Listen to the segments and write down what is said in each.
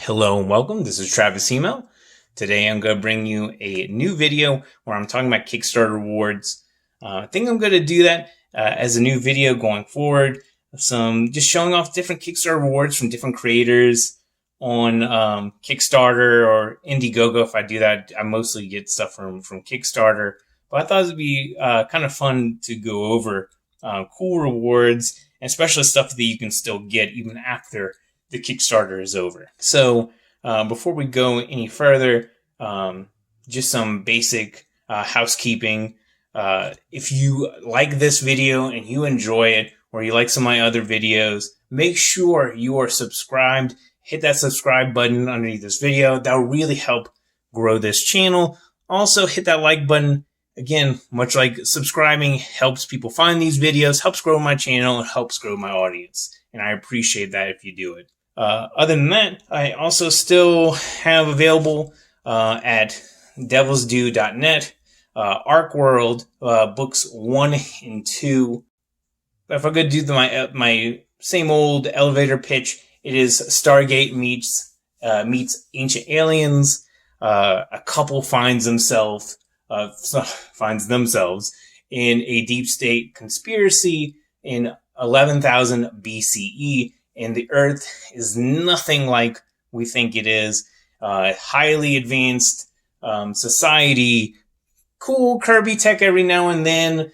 Hello and welcome. This is Travis Email. Today I'm going to bring you a new video where I'm talking about Kickstarter rewards. I think I'm going to do that as a new video going forward. Just showing off different Kickstarter rewards from different creators on Kickstarter or Indiegogo. If I do that, I mostly get stuff from Kickstarter. But I thought it would be kind of fun to go over cool rewards, and especially stuff that you can still get even after the Kickstarter is over. So before we go any further, just some basic housekeeping. If you like this video and you enjoy it, or you like some of my other videos, make sure you are subscribed. Hit that subscribe button underneath this video. That will really help grow this channel. Also, hit that like button. Again, much like subscribing helps people find these videos, helps grow my channel, and helps grow my audience. And I appreciate that if you do it. Other than that, I also still have available at devilsdue.net, Arcworld, books 1 and 2. If I could do my same old elevator pitch, it is Stargate meets Ancient Aliens. A couple finds themselves in a deep state conspiracy in 11,000 BCE. And the Earth is nothing like we think it is. Highly advanced society, cool Kirby tech every now and then,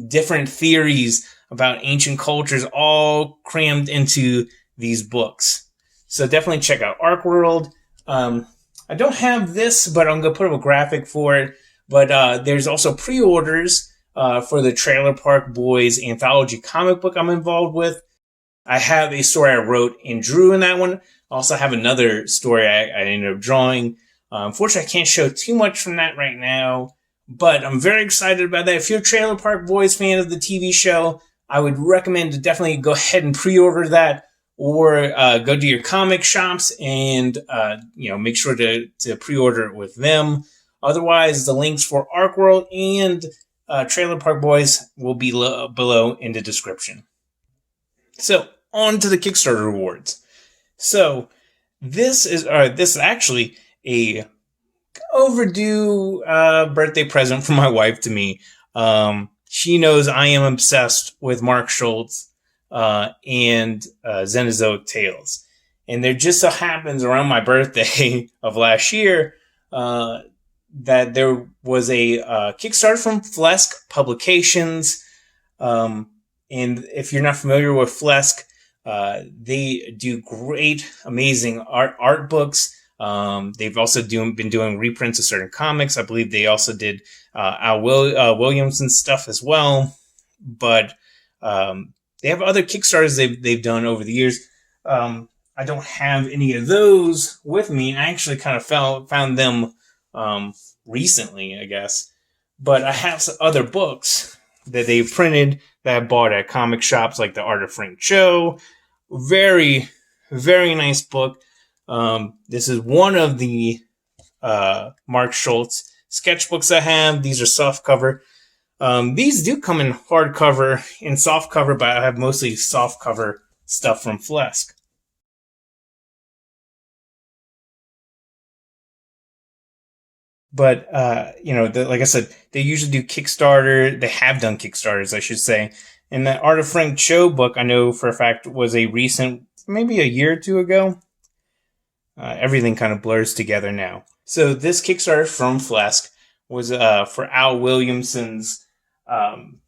different theories about ancient cultures all crammed into these books. So definitely check out Arcworld. I don't have this, but I'm going to put up a graphic for it. But there's also pre-orders for the Trailer Park Boys anthology comic book I'm involved with. I have a story I wrote and drew in that one. I also have another story I ended up drawing. Unfortunately, I can't show too much from that right now, but I'm very excited about that. If you're a Trailer Park Boys fan of the TV show, I would recommend to definitely go ahead and pre-order that, or go to your comic shops and make sure to pre-order it with them. Otherwise, the links for Arcworld and Trailer Park Boys will be below in the description. So, on to the Kickstarter rewards. So, this is actually a overdue birthday present from my wife to me. She knows I am obsessed with Mark Schultz and Xenozoic Tales. And there just so happens around my birthday of last year that there was a Kickstarter from Flesk Publications. And if you're not familiar with Flesk, they do great, amazing art books. They've also been doing reprints of certain comics. I believe they also did Williamson stuff as well. But they have other Kickstarters they've done over the years. I don't have any of those with me. I actually kind of found them recently, I guess. But I have some other books that they've printed that I bought at comic shops like The Art of Frank Cho. Very, very nice book. This is one of the Mark Schultz sketchbooks I have. These are softcover. These do come in hardcover and softcover, but I have mostly softcover stuff from Flesk. But, like I said, they usually do Kickstarter. They have done Kickstarters, I should say. And the Art of Frank Cho book, I know for a fact, was a recent, maybe a year or two ago. Everything kind of blurs together now. So this Kickstarter from Flesk was for Al Williamson's, trying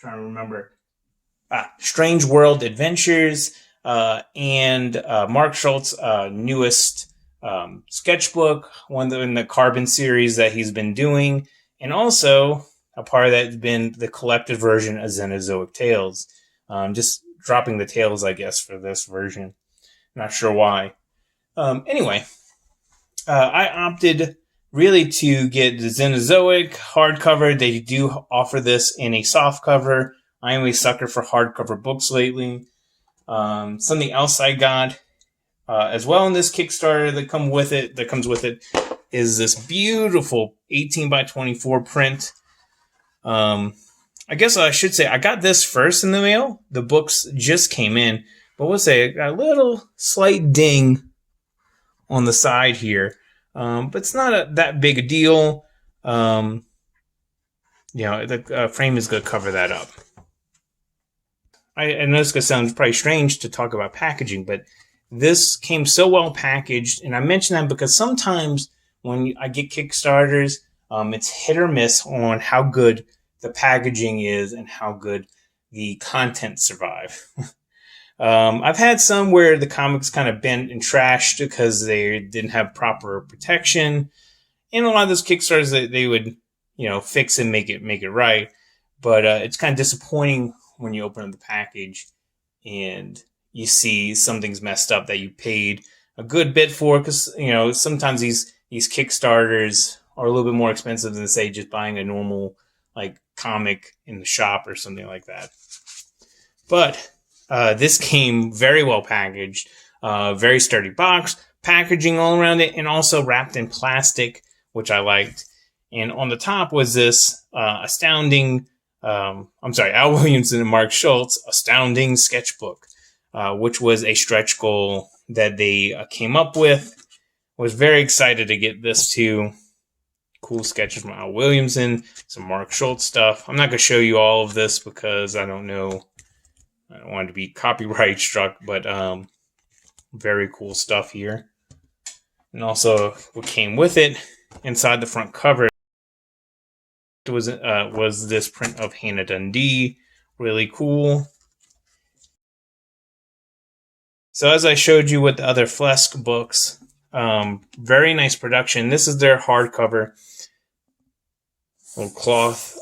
to remember, Strange World Adventures, and Mark Schultz's newest sketchbook, one in the Carbon series that he's been doing, and also a part of that has been the collected version of Xenozoic Tales. Just dropping the Tales, I guess, for this version. Not sure why. Anyway, I opted really to get the Xenozoic hardcover. They do offer this in a softcover. I am a sucker for hardcover books lately. Something else I got as well in this Kickstarter that comes with it is this beautiful 18 by 24 print. I guess I should say I got this first in the mail. The books just came in, but we'll say it got a little slight ding on the side here, but it's not that big a deal. The frame is going to cover that up. I know it's going to sound probably strange to talk about packaging, but this came so well packaged, and I mention that because sometimes when I get Kickstarters, it's hit or miss on how good the packaging is and how good the content survive. I've had some where the comics kind of bent and trashed because they didn't have proper protection. And a lot of those Kickstarters, they would, fix and make it right. But it's kind of disappointing when you open up the package and you see something's messed up that you paid a good bit for. Because, sometimes these Kickstarters are a little bit more expensive than, say, just buying a normal, comic in the shop or something like that. But this came very well packaged, very sturdy box, packaging all around it, and also wrapped in plastic, which I liked. And on the top was this Astounding, Al Williamson and Mark Schultz, Astounding Sketchbook, which was a stretch goal that they came up with. Was very excited to get this too. Cool sketches from Al Williamson, some Mark Schultz stuff. I'm not going to show you all of this because I don't know. I don't want it to be copyright struck, but very cool stuff here. And also what came with it inside the front cover was this print of Hannah Dundee. Really cool. So as I showed you with the other Flesk books, very nice production. This is their hardcover. Little cloth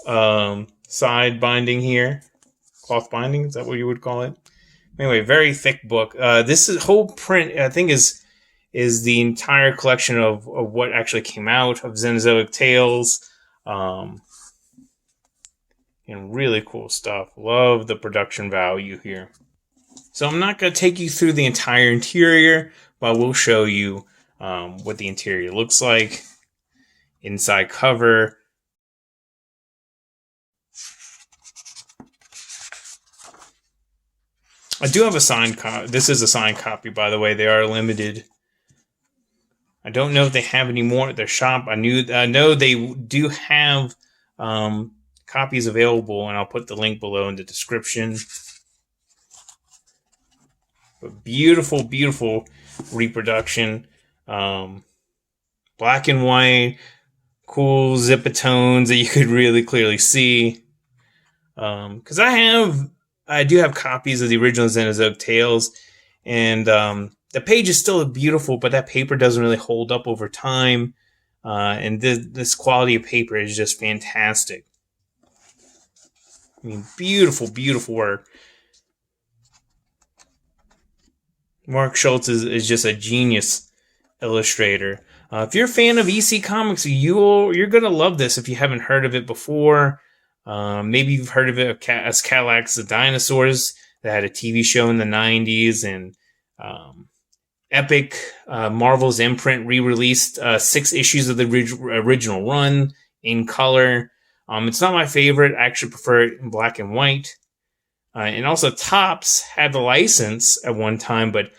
side binding here. Cloth binding, is that what you would call it? Anyway, very thick book. This whole print, I think, is the entire collection of what actually came out of Xenozoic Tales. And really cool stuff. Love the production value here. So I'm not going to take you through the entire interior, but I will show you what the interior looks like. Inside cover. I do have a signed copy. This is a signed copy, by the way. They are limited. I don't know if they have any more at their shop. I know they do have copies available, and I'll put the link below in the description. But beautiful, beautiful reproduction. Black and white, cool zip-a-tones that you could really clearly see. Because I do have copies of the original Xenozoic Tales, and the page is still beautiful, but that paper doesn't really hold up over time. And this quality of paper is just fantastic. I mean, beautiful, beautiful work. Mark Schultz is just a genius illustrator. If you're a fan of EC Comics, you're going to love this if you haven't heard of it before. Maybe you've heard of it as Cadillacs the Dinosaurs that had a TV show in the 90s, and Epic, Marvel's imprint, re-released 6 issues of the original run in color. It's not my favorite. I actually prefer it in black and white. And also Topps had the license at one time, but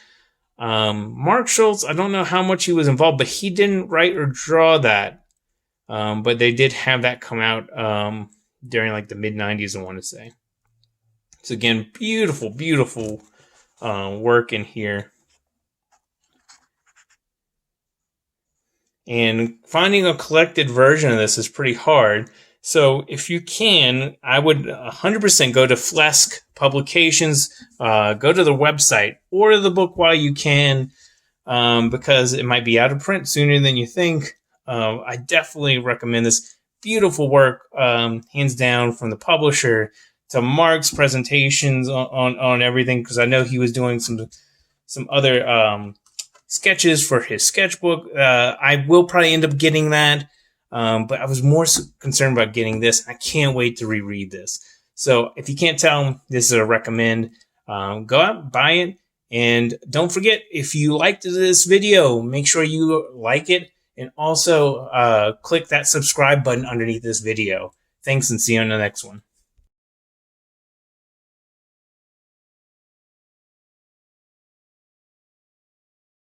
Mark Schultz, I don't know how much he was involved, but he didn't write or draw that. But they did have that come out during the mid-90s, I want to say. So again, beautiful, beautiful work in here. And finding a collected version of this is pretty hard. So if you can, I would 100% go to Flesk Publications, go to the website, order the book while you can, because it might be out of print sooner than you think. I definitely recommend this. Beautiful work, hands down, from the publisher to Mark's presentations on everything, because I know he was doing some other sketches for his sketchbook. I will probably end up getting that. But I was more concerned about getting this. I can't wait to reread this. So if you can't tell, this is a recommend. Go out, buy it. And don't forget, if you liked this video, make sure you like it. And also click that subscribe button underneath this video. Thanks, and see you on the next one.